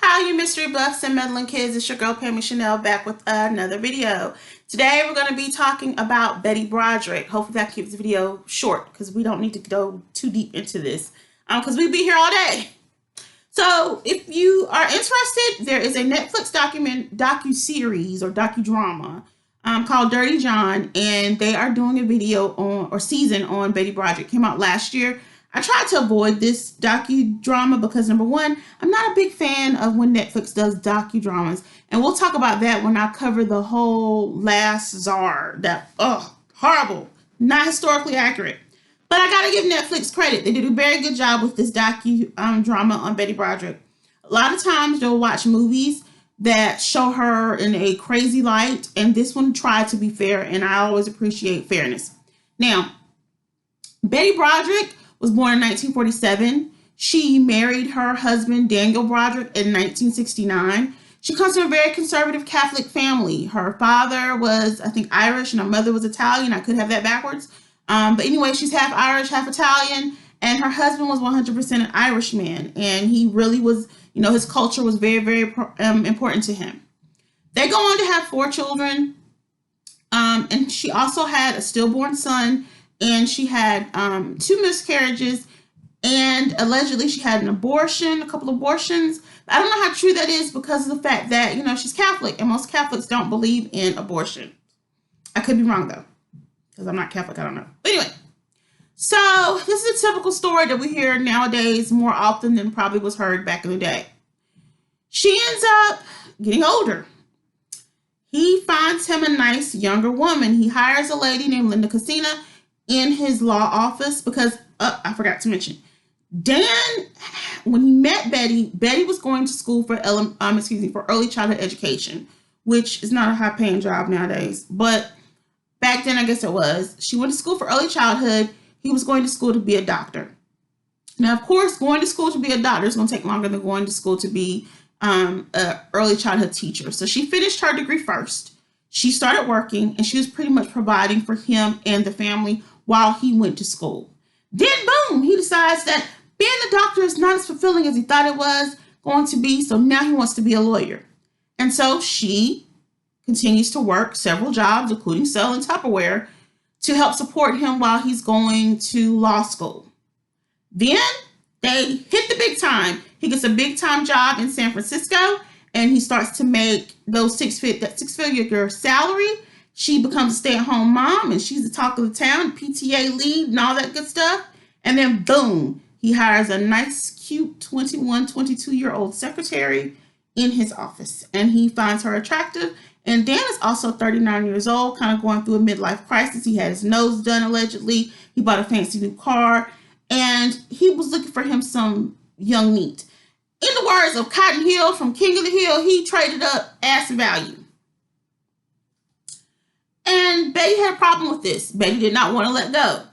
Hi, you mystery buffs and meddling kids. It's your girl Pammy Chanel back with another video. Today we're going to be talking about Betty Broderick. Hopefully that keeps the video short because we don't need to go too deep into this because we'll be here all day. So if you are interested, there is a Netflix docu-series or docudrama called Dirty John, and they are doing a video on or season on Betty Broderick. Came out last year. I tried to avoid this docudrama because number one, I'm not a big fan of when Netflix does docudramas, and we'll talk about that when I cover the whole Last Czar. That horrible, not historically accurate. But I gotta give Netflix credit; they did a very good job with this drama on Betty Broderick. A lot of times they'll watch movies that show her in a crazy light, and this one tried to be fair, and I always appreciate fairness. Now, Betty Broderick was born in 1947. She married her husband, Daniel Broderick, in 1969. She comes from a very conservative Catholic family. Her father was, I think, Irish, and her mother was Italian. I could have that backwards. But anyway, she's half Irish, half Italian, and her husband was 100% an Irishman, and he really was, his culture was very, very important to him. They go on to have 4 children, and she also had a stillborn son, and she had 2 miscarriages, and allegedly she had a couple abortions. I don't know how true that is because of the fact that, she's Catholic, and most Catholics don't believe in abortion. I could be wrong, though, because I'm not Catholic. I don't know. But anyway, so this is a typical story that we hear nowadays more often than probably was heard back in the day. She ends up getting older. He finds him a nice younger woman. He hires a lady named Linda Casina in his law office because, I forgot to mention, Dan, when he met Betty, Betty was going to school for early childhood education, which is not a high-paying job nowadays. But back then, I guess it was. She went to school for early childhood. He was going to school to be a doctor. Now, of course, going to school to be a doctor is going to take longer than going to school to be an early childhood teacher. So she finished her degree first. She started working, and she was pretty much providing for him and the family while he went to school. Then, boom, he decides that being a doctor is not as fulfilling as he thought it was going to be, so now he wants to be a lawyer. And so she continues to work several jobs, including selling Tupperware, to help support him while he's going to law school. Then they hit the big time. He gets a big-time job in San Francisco, and he starts to make those six-figure salary. She becomes a stay-at-home mom, and she's the talk of the town, PTA lead, and all that good stuff. And then, boom, he hires a nice, cute 21, 22-year-old secretary in his office. And he finds her attractive. And Dan is also 39 years old, kind of going through a midlife crisis. He had his nose done, allegedly. He bought a fancy new car. And he was looking for him some young meat. In the words of Cotton Hill from King of the Hill, he traded up ass value. And Betty had a problem with this. Betty did not want to let go.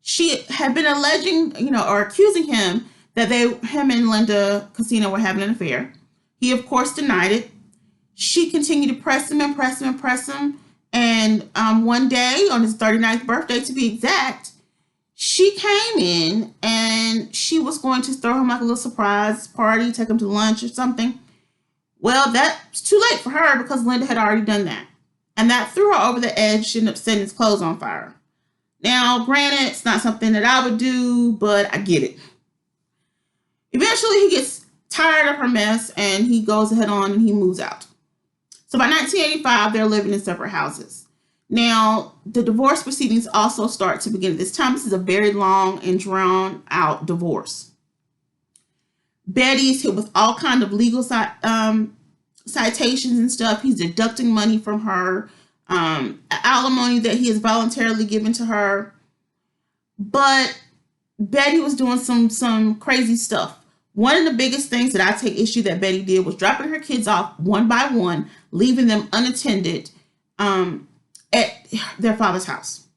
She had been alleging, or accusing him that him and Linda Casino were having an affair. He, of course, denied it. She continued to press him and press him and press him. And one day, on his 39th birthday to be exact, she came in and she was going to throw him like a little surprise party, take him to lunch or something. Well, that's too late for her because Linda had already done that. And that threw her over the edge. She ended up setting his clothes on fire. Now, granted, it's not something that I would do, but I get it. Eventually, he gets tired of her mess and he goes ahead on and he moves out. So by 1985, they're living in separate houses. Now, the divorce proceedings also start to begin at this time. This is a very long and drawn out divorce. Betty's hit with all kinds of legal citations and stuff. He's deducting money from her, alimony that he has voluntarily given to her. But Betty was doing some crazy stuff. One of the biggest things that I take issue that Betty did was dropping her kids off one by one, leaving them unattended at their father's house,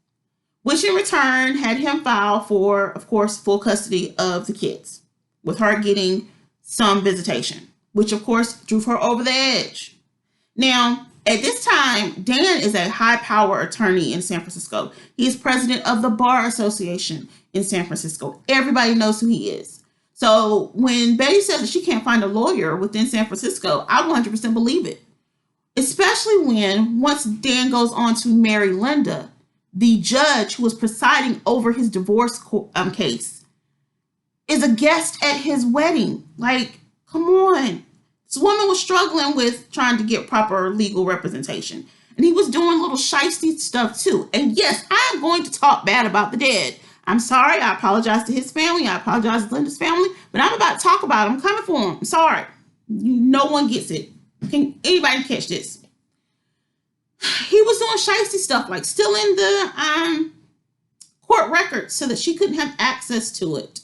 which in return had him file for, of course, full custody of the kids, with her getting some visitation, which of course drove her over the edge. Now, at this time, Dan is a high-power attorney in San Francisco. He is president of the Bar Association in San Francisco. Everybody knows who he is. So when Betty says that she can't find a lawyer within San Francisco, I 100% believe it. Especially when, once Dan goes on to marry Linda, the judge who was presiding over his divorce case is a guest at his wedding. Like, come on. This woman was struggling with trying to get proper legal representation. And he was doing little shisty stuff too. And yes, I am going to talk bad about the dead. I'm sorry. I apologize to his family. I apologize to Linda's family. But I'm about to talk about him. I'm coming for him. I'm sorry. No one gets it. Can anybody catch this? He was doing shisty stuff, like stealing the court records so that she couldn't have access to it.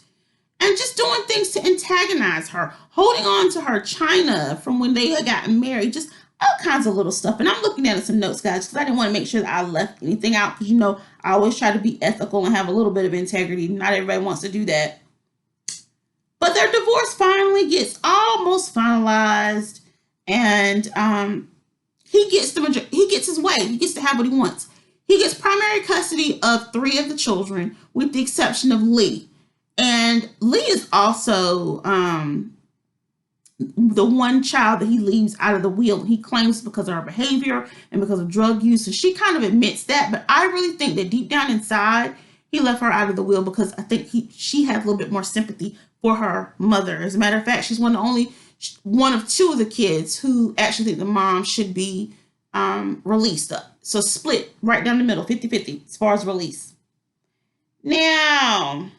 And just doing things to antagonize her, holding on to her china from when they had gotten married, just all kinds of little stuff. And I'm looking at some notes, guys, because I didn't want to make sure that I left anything out, because, you know, I always try to be ethical and have a little bit of integrity. Not everybody wants to do that. But their divorce finally gets almost finalized, and he gets his way. He gets to have what he wants. He gets primary custody of 3 of the children, with the exception of Lee. And Lee is also the one child that he leaves out of the will. He claims because of her behavior and because of drug use. So she kind of admits that. But I really think that deep down inside, he left her out of the will because I think she had a little bit more sympathy for her mother. As a matter of fact, she's one of 2 of the kids who actually think the mom should be released up. So split right down the middle, 50-50 as far as release. Now,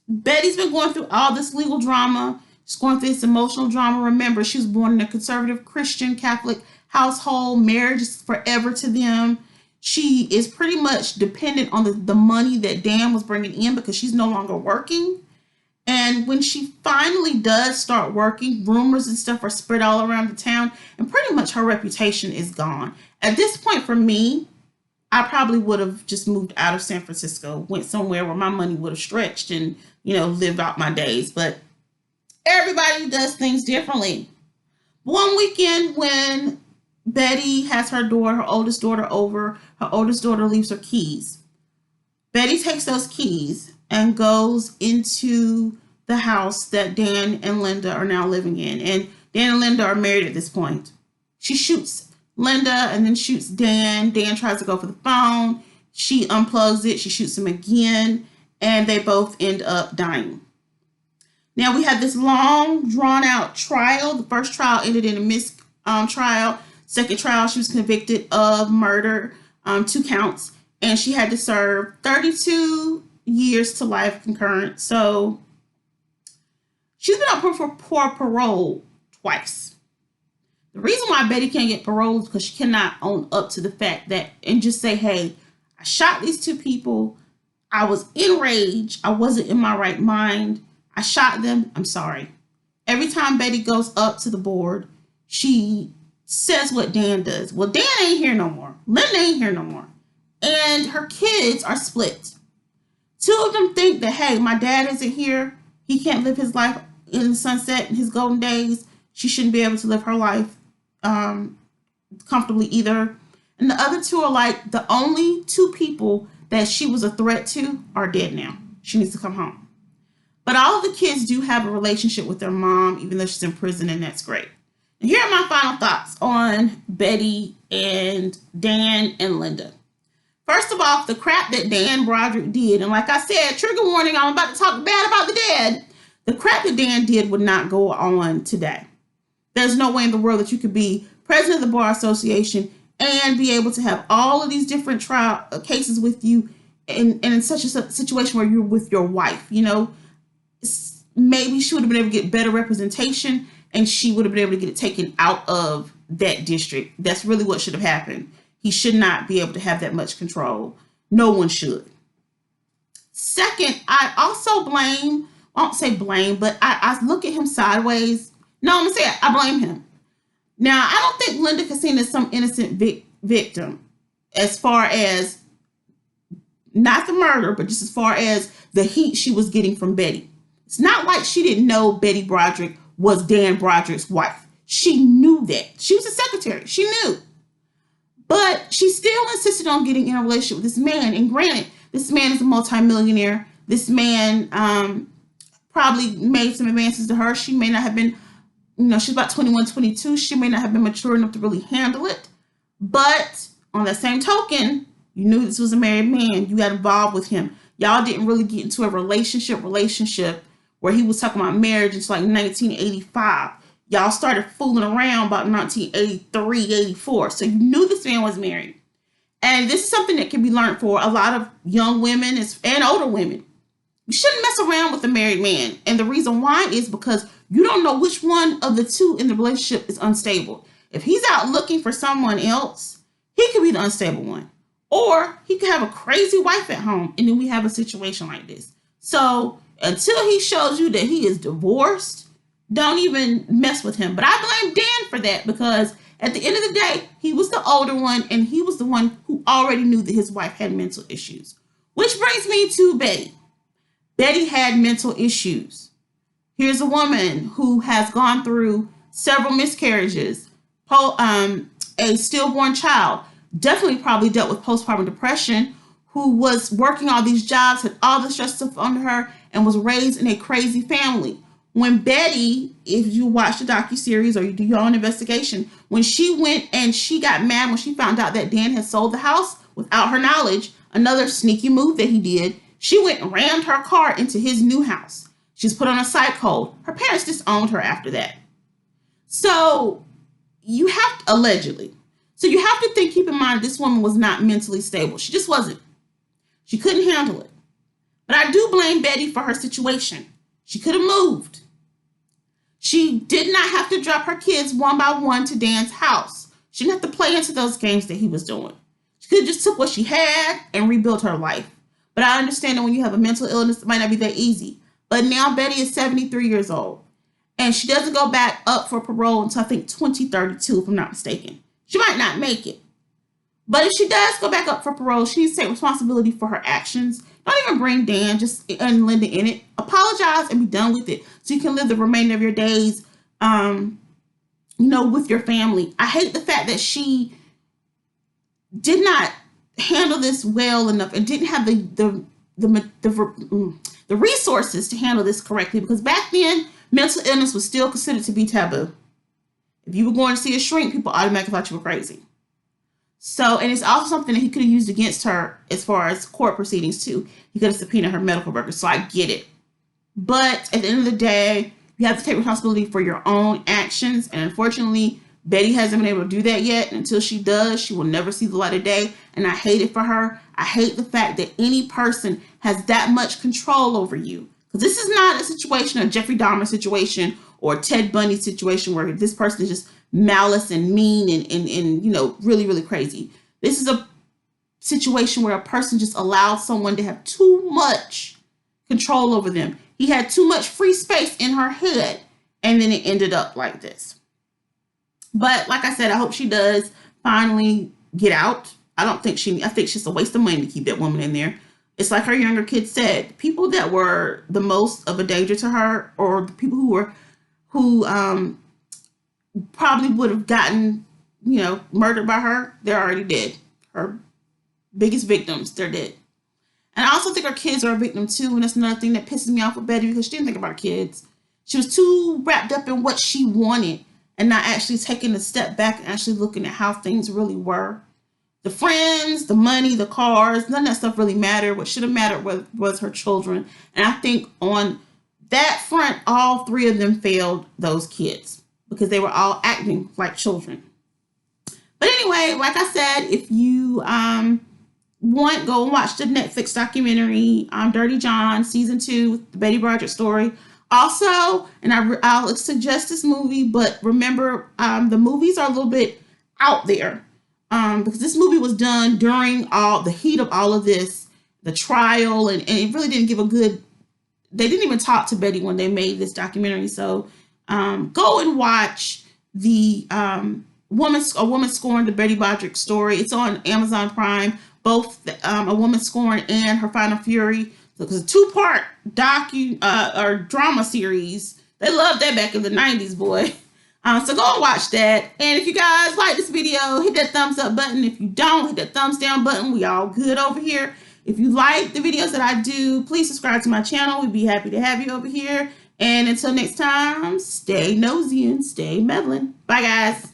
Betty's been going through all this legal drama. She's going through this emotional drama. Remember, she was born in a conservative Christian Catholic household. Marriage is forever to them. She is pretty much dependent on the money that Dan was bringing in because she's no longer working. And when she finally does start working, rumors and stuff are spread all around the town, and pretty much her reputation is gone. At this point, for me, I probably would have just moved out of San Francisco, went somewhere where my money would have stretched and, you know, lived out my days. But everybody does things differently. One weekend when Betty has her oldest daughter over, her oldest daughter leaves her keys. Betty takes those keys and goes into the house that Dan and Linda are now living in. And Dan and Linda are married at this point. She shoots Linda and then shoots Dan. Dan tries to go for the phone. She unplugs it. She shoots him again. And they both end up dying. Now, we had this long, drawn-out trial. The first trial ended in a mistrial. Second trial, she was convicted of murder, 2 counts. And she had to serve 32 years to life concurrent. So she's been up for parole twice. The reason why Betty can't get parole is because she cannot own up to the fact that and just say, hey, I shot these 2 people. I was enraged. I wasn't in my right mind. I shot them. I'm sorry. Every time Betty goes up to the board, she says what Dan does. Well, Dan ain't here no more. Linda ain't here no more. And her kids are split. 2 of them think that, hey, my dad isn't here. He can't live his life in the sunset in his golden days. She shouldn't be able to live her life comfortably either. And the other 2 are like, the only 2 people that she was a threat to are dead now. She needs to come home. But all of the kids do have a relationship with their mom, even though she's in prison, and that's great. And here are my final thoughts on Betty and Dan and Linda. First of all, the crap that Dan Broderick did, and like I said, trigger warning, I'm about to talk bad about the dead. The crap that Dan did would not go on today. There's no way in the world that you could be president of the Bar Association and be able to have all of these different trial cases with you and in such a situation where you're with your wife. You know, maybe she would have been able to get better representation and she would have been able to get it taken out of that district. That's really what should have happened. He should not be able to have that much control. No one should. Second, I also blame, I won't say blame, but I look at him sideways. No, I'm going to say it. I blame him. Now, I don't think Linda Casino is some innocent victim as far as, not the murder, but just as far as the heat she was getting from Betty. It's not like she didn't know Betty Broderick was Dan Broderick's wife. She knew that. She was a secretary. She knew. But she still insisted on getting in a relationship with this man. And granted, this man is a multimillionaire. This man probably made some advances to her. She may not have been, she's about 21, 22. She may not have been mature enough to really handle it. But on that same token, you knew this was a married man. You got involved with him. Y'all didn't really get into a relationship where he was talking about marriage until like 1985. Y'all started fooling around about 1983, 84. So you knew this man was married. And this is something that can be learned for a lot of young women and older women. You shouldn't mess around with a married man. And the reason why is because you don't know which one of the two in the relationship is unstable. If he's out looking for someone else, he could be the unstable one. Or he could have a crazy wife at home, and then we have a situation like this. So until he shows you that he is divorced, don't even mess with him. But I blame Dan for that, because at the end of the day, he was the older one, and he was the one who already knew that his wife had mental issues. Which brings me to Betty. Betty had mental issues. Here's a woman who has gone through several miscarriages, a stillborn child, definitely probably dealt with postpartum depression, who was working all these jobs, had all the stress stuff under her, and was raised in a crazy family. When Betty, if you watch the docuseries or you do your own investigation, when she went and she got mad when she found out that Dan had sold the house without her knowledge, another sneaky move that he did, she went and rammed her car into his new house. She's put on a psych hold. Her parents disowned her after that. So you have to, allegedly. So you have to keep in mind, this woman was not mentally stable. She just wasn't. She couldn't handle it. But I do blame Betty for her situation. She could have moved. She did not have to drop her kids one by one to Dan's house. She didn't have to play into those games that he was doing. She could have just took what she had and rebuilt her life. But I understand that when you have a mental illness, it might not be that easy. But now Betty is 73 years old. And she doesn't go back up for parole until I think 2032, if I'm not mistaken. She might not make it. But if she does go back up for parole, she needs to take responsibility for her actions. Don't even bring Dan and Linda in it. Apologize and be done with it, so you can live the remainder of your days, with your family. I hate the fact that she did not handle this well enough and didn't have the resources to handle this correctly, because back then mental illness was still considered to be taboo. If you were going to see a shrink, people automatically thought you were crazy. So, and it's also something that he could have used against her as far as court proceedings too. He could have subpoenaed her medical records. So I get it. But at the end of the day, you have to take responsibility for your own actions. And unfortunately, Betty hasn't been able to do that yet. And until she does, she will never see the light of day. And I hate it for her. I hate the fact that any person has that much control over you. Because this is not a situation, a Jeffrey Dahmer situation or Ted Bundy situation where this person is just malice and mean and really, really crazy. This is a situation where a person just allowed someone to have too much control over them. He had too much free space in her head, and then it ended up like this. But like I said, I hope she does finally get out. I think it's just a waste of money to keep that woman in there. It's like her younger kids said, people that were the most of a danger to her, or the people who probably would have gotten, murdered by her, they're already dead. Her biggest victims, they're dead. And I also think her kids are a victim too, and that's another thing that pisses me off with Betty, because she didn't think about her kids. She was too wrapped up in what she wanted and not actually taking a step back and actually looking at how things really were. The friends, the money, the cars, none of that stuff really mattered. What should have mattered was her children. And I think on that front, all three of them failed those kids because they were all acting like children. But anyway, like I said, if you go and watch the Netflix documentary, Dirty John, season 2, the Betty Broderick story. Also, and I'll suggest this movie, but remember, the movies are a little bit out there. Because this movie was done during all the heat of all of this, the trial, and it really didn't give they didn't even talk to Betty when they made this documentary. So go and watch the A Woman Scorned, the Betty Broderick story. It's on Amazon Prime, both A Woman Scorned and Her Final Fury. So it's a 2-part or drama series. They loved that back in the 90s, boy. So go and watch that. And if you guys like this video, hit that thumbs up button. If you don't, hit that thumbs down button. We all good over here. If you like the videos that I do, please subscribe to my channel. We'd be happy to have you over here. And until next time, stay nosy and stay meddling. Bye, guys.